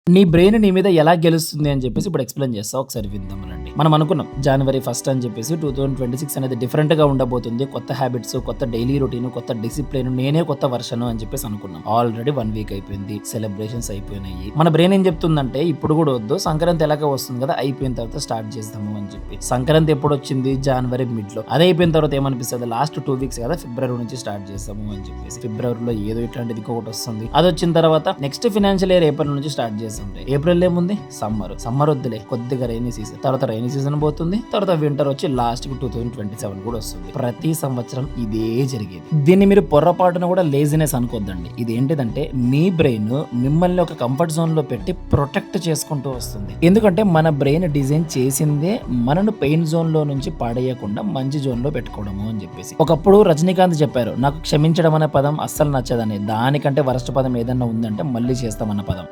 నీ బ్రెయిన్ నీ మీద ఎలా గెలుస్తుంది అని చెప్పేసి ఇప్పుడు ఎక్స్‌ప్లెయిన్ చేస్తా. ఒకసారి విందామునండి. మనం అనుకున్నాం జనవరి 1 అని చెప్పేసి 2026 అనేది డిఫరెంట్‌గా ఉండబోతుంది. కొత్త హాబిట్స్, కొత్త డైలీ రొటీన్, కొత్త డిసిప్లిన్, నేనే కొత్త వర్షన్ అని చెప్పేసి అనుకున్నాం. ఆల్రెడీ 1 వీక్ అయిపోయింది. సెలబ్రేషన్స్ అయిపోయినాయి. మన బ్రెయిన్ ఏం చెప్తుందంటే ఇప్పుడు కూడా వద్దు. సంక్రాంతి ఎలాగో వస్తుంది కదా, అయిపోయిన తర్వాత స్టార్ట్ చేద్దాము అని చెప్పి. సంక్రాంతి ఎప్పుడు వచ్చింది? జనవరి మిడ్‌లో. అదే అయిపోయిన తర్వాత ఏమనిపిస్తది? లాస్ట్ 2 వీక్స్ కదా, ఫిబ్రవరి నుంచి స్టార్ట్ చేస్తాము అని చెప్పేసి. ఫిబ్రవరిలో ఏదో ఇట్లాంటిది ఇంకొకటి వస్తుంది. అది వచ్చిన తర్వాత నెక్స్ట్ ఫైనాన్షియల్ ఇయర్ ఏప్రిల్ నుంచి స్టార్ట్ చేస్తాం. ఏప్రిల్ ఏముంది? సమ్మర్ వద్దులే, కొద్దిగా రైనీ సీజన్, తర్వాత రైనీ సీజన్ పోతుంది, తర్వాత వింటర్ వచ్చి లాస్ట్ కి 2027 కూడా వస్తుంది. ప్రతి సంవత్సరం ఇదే జరిగేది. దీన్ని మీరు పొర్రపాటున కూడా లేజినెస్ అనుకోద్దండి. ఇది ఏంటిదంటే మీ బ్రెయిన్ మిమ్మల్ని ఒక కంఫర్ట్ జోన్ లో పెట్టి ప్రొటెక్ట్ చేసుకుంటూ వస్తుంది. ఎందుకంటే మన బ్రెయిన్ డిజైన్ చేసిందే మనను పెయిన్ జోన్ లో నుంచి పడేయకుండా మంచి జోన్ లో పెట్టుకోవడము అని చెప్పేసి. ఒకప్పుడు రజనీకాంత్ చెప్పారు, నాకు క్షమించడం అనే పదం అస్సలు నచ్చదని. దానికంటే వరస్ట్ పదం ఏదన్నా ఉందంటే మళ్ళీ చేస్తామన్న పదం.